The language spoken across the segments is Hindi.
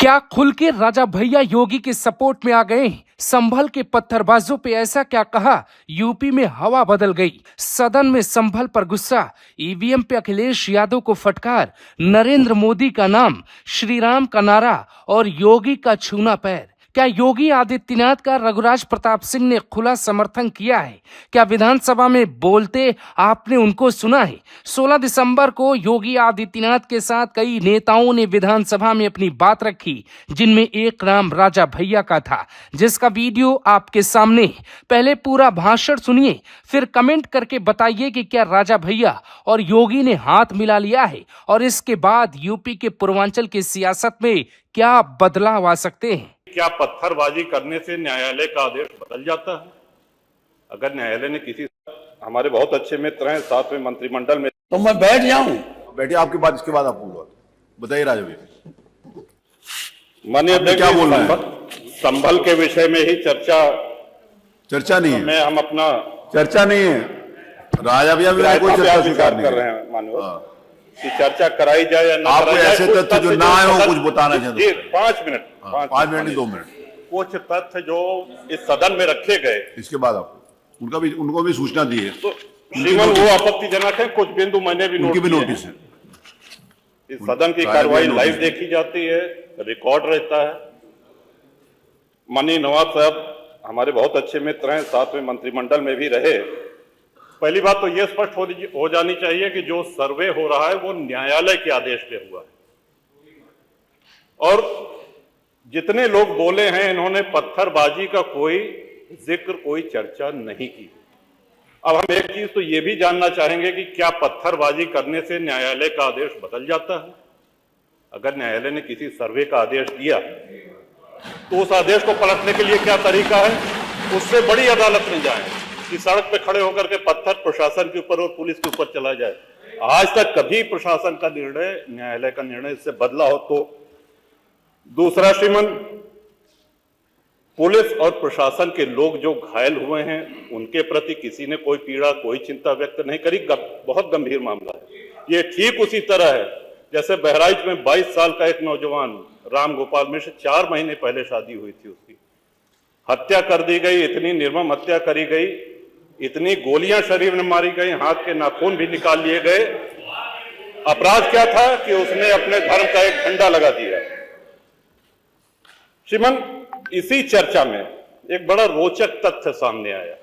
क्या खुल के राजा भैया योगी के सपोर्ट में आ गए? संभल के पत्थरबाजों पे ऐसा क्या कहा? यूपी में हवा बदल गई। सदन में संभल पर गुस्सा, ईवीएम पे अखिलेश यादव को फटकार, नरेंद्र मोदी का नाम, श्री राम का नारा और योगी का छूना पैर। क्या योगी आदित्यनाथ का रघुराज प्रताप सिंह ने खुला समर्थन किया है? क्या विधानसभा में बोलते आपने उनको सुना है? 16 दिसंबर को योगी आदित्यनाथ के साथ कई नेताओं ने विधानसभा में अपनी बात रखी, जिनमें एक नाम राजा भैया का था, जिसका वीडियो आपके सामने। पहले पूरा भाषण सुनिए, फिर कमेंट करके बताइए कि क्या राजा भैया और योगी ने हाथ मिला लिया है और इसके बाद यूपी के पूर्वांचल की सियासत में क्या बदलाव आ सकते हैं। क्या पत्थरबाजी करने से न्यायालय का आदेश बदल जाता है? अगर न्यायालय ने किसी, हमारे बहुत अच्छे मित्र हैं, साथ में मंत्रिमंडल में, तो मैं बैठ जाऊं? बैठिए, आपकी बात इसके बाद आप बोलो, बताइए राजा भैया। माननीय अध्यक्ष, क्या बोल रहे हैं? संभल के विषय में ही चर्चा नहीं है। मैं हम अपना चर्चा नहीं है राजा भैया, कोई चर्चा स्वीकार नहीं कर रहे हैं। माननीय कि चर्चा कराई जाए या ना आपको कराई जाए, ऐसे तथ्य जो ना आए हो कुछ बताना चाहिए। 5 मिनट 5 मिनट नहीं 2 मिनट। कुछ तथ्य जो इस सदन में रखे गए, इसके बाद आपको उनको भी सूचना दी है, तो श्रीमान वो आपत्तिजनक है। कुछ बिंदु मैंने भी नोटिस है। इस सदन की कार्रवाई लाइव देखी जाती है, रिकॉर्ड रहता है। माननीय नवाब साहब हमारे बहुत अच्छे मित्र हैं, साथ में मंत्रिमंडल में भी रहे। पहली बात तो यह स्पष्ट हो जानी चाहिए कि जो सर्वे हो रहा है वो न्यायालय के आदेश पे हुआ है, और जितने लोग बोले हैं इन्होंने पत्थरबाजी का कोई जिक्र, कोई चर्चा नहीं की। अब हम एक चीज तो ये भी जानना चाहेंगे कि क्या पत्थरबाजी करने से न्यायालय का आदेश बदल जाता है? अगर न्यायालय ने किसी सर्वे का आदेश दिया तो उस आदेश को पलटने के लिए क्या तरीका है? उससे बड़ी अदालत में जाएं कि सड़क पे खड़े होकर के पत्थर प्रशासन के ऊपर और पुलिस के ऊपर चला जाए। आज तक कभी प्रशासन का निर्णय, न्यायालय का निर्णय इससे बदला हो तो? दूसरा श्रीमान, पुलिस और प्रशासन के लोग जो घायल हुए हैं उनके प्रति किसी ने कोई पीड़ा, कोई चिंता व्यक्त नहीं करी। बहुत गंभीर मामला है ये। ठीक उसी तरह है जैसे बहराइच में 22 साल का एक नौजवान राम गोपाल मिश्र, 4 महीने पहले शादी हुई थी, उसकी हत्या कर दी गई। इतनी निर्मम हत्या करी गई, इतनी गोलियां शरीर में मारी गई, हाथ के नाखून भी निकाल लिए गए। अपराध क्या था कि उसने अपने धर्म का एक झंडा लगा दिया। श्रीमान, इसी चर्चा में एक बड़ा रोचक तथ्य सामने आया।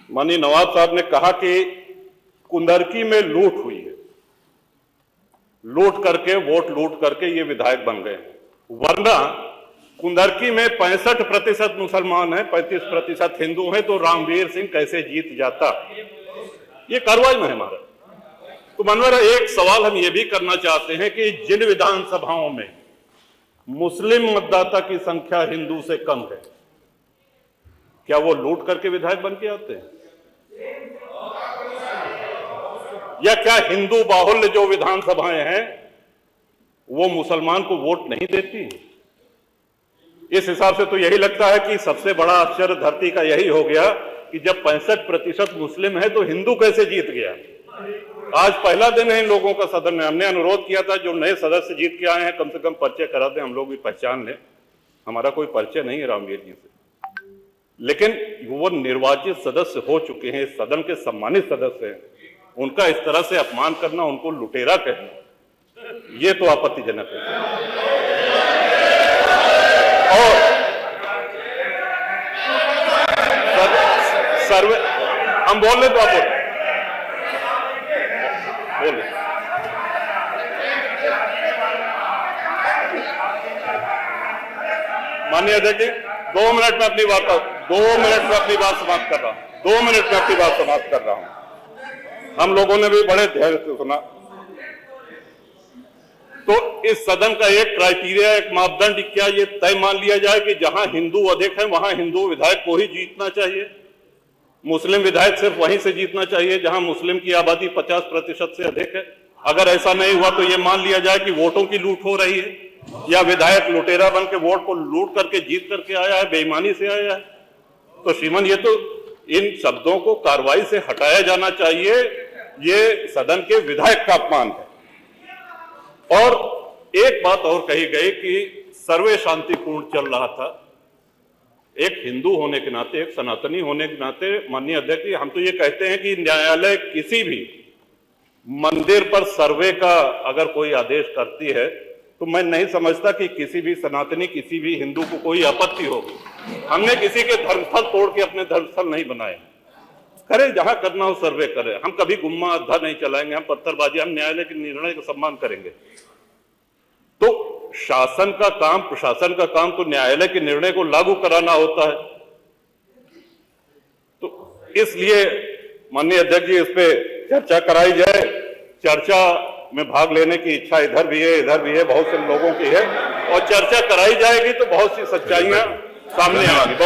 माननीय नवाब साहब ने कहा कि कुंदरकी में लूट हुई है, लूट करके, वोट लूट करके ये विधायक बन गए, वरना कुंदरकी में 65% मुसलमान हैं, 35% हिंदू हैं, तो रामवीर सिंह कैसे जीत जाता? ये कार्रवाई में है हमारा। तो मनोहर, एक सवाल हम ये भी करना चाहते हैं कि जिन विधानसभाओं में मुस्लिम मतदाता की संख्या हिंदू से कम है, क्या वो लूट करके विधायक बन के आते हैं? या क्या हिंदू बाहुल्य जो विधानसभाएं हैं वो मुसलमान को वोट नहीं देती? इस हिसाब से तो यही लगता है कि सबसे बड़ा आश्चर्य धरती का यही हो गया कि जब 65% मुस्लिम है तो हिंदू कैसे जीत गया? आज पहला दिन है इन लोगों का सदन में। हमने अनुरोध किया था जो नए सदस्य जीत के आए हैं कम से कम परिचय करा दें, हम लोग भी पहचान लें। हमारा कोई परिचय नहीं है रामवीर जी से, लेकिन वो निर्वाचित सदस्य हो चुके हैं, सदन के सम्मानित सदस्य हैं, उनका इस तरह से अपमान करना, उनको लुटेरा कहना, ये तो आपत्तिजनक है। और सर्वे हम बोल रहे तो आप बोले। माननीय अध्यक्ष जी, 2 मिनट में अपनी बात समाप्त कर रहा हूं। 2 मिनट में अपनी बात समाप्त कर रहा हूं। हम लोगों ने भी बड़े धैर्य से सुना। तो इस सदन का एक क्राइटेरिया, एक मापदंड क्या ये तय मान लिया जाए कि जहां हिंदू अधिक है वहां हिंदू विधायक को ही जीतना चाहिए, मुस्लिम विधायक सिर्फ वहीं से जीतना चाहिए जहां मुस्लिम की आबादी 50% से अधिक है? अगर ऐसा नहीं हुआ तो ये मान लिया जाए कि वोटों की लूट हो रही है या विधायक लुटेरा बन के वोट को लूट करके जीत करके आया है, बेईमानी से आया है? तो श्रीमान, ये तो इन शब्दों को कार्रवाई से हटाया जाना चाहिए। ये सदन के विधायक का अपमान है। और एक बात और कही गई कि सर्वे शांतिपूर्ण चल रहा था। एक हिंदू होने के नाते, एक सनातनी होने के नाते माननीय अध्यक्ष जी, हम तो ये कहते हैं कि न्यायालय किसी भी मंदिर पर सर्वे का अगर कोई आदेश करती है तो मैं नहीं समझता कि किसी भी सनातनी, किसी भी हिंदू को कोई आपत्ति होगी। हमने किसी के धर्मस्थल तोड़ के अपने धर्मस्थल नहीं बनाए। करें, जहां करना हो सर्वे करें। हम कभी गुम्मा अद्धा नहीं चलाएंगे, हम पत्थरबाजी, हम न्यायालय के निर्णय का सम्मान करेंगे। तो शासन का काम, प्रशासन का काम तो न्यायालय के निर्णय को लागू कराना होता है। तो इसलिए माननीय अध्यक्ष जी, इस पे चर्चा कराई जाए। चर्चा में भाग लेने की इच्छा इधर भी है, बहुत से लोगों की है, और चर्चा कराई जाएगी तो बहुत सी सच्चाइयां सामने आएंगी। बहुत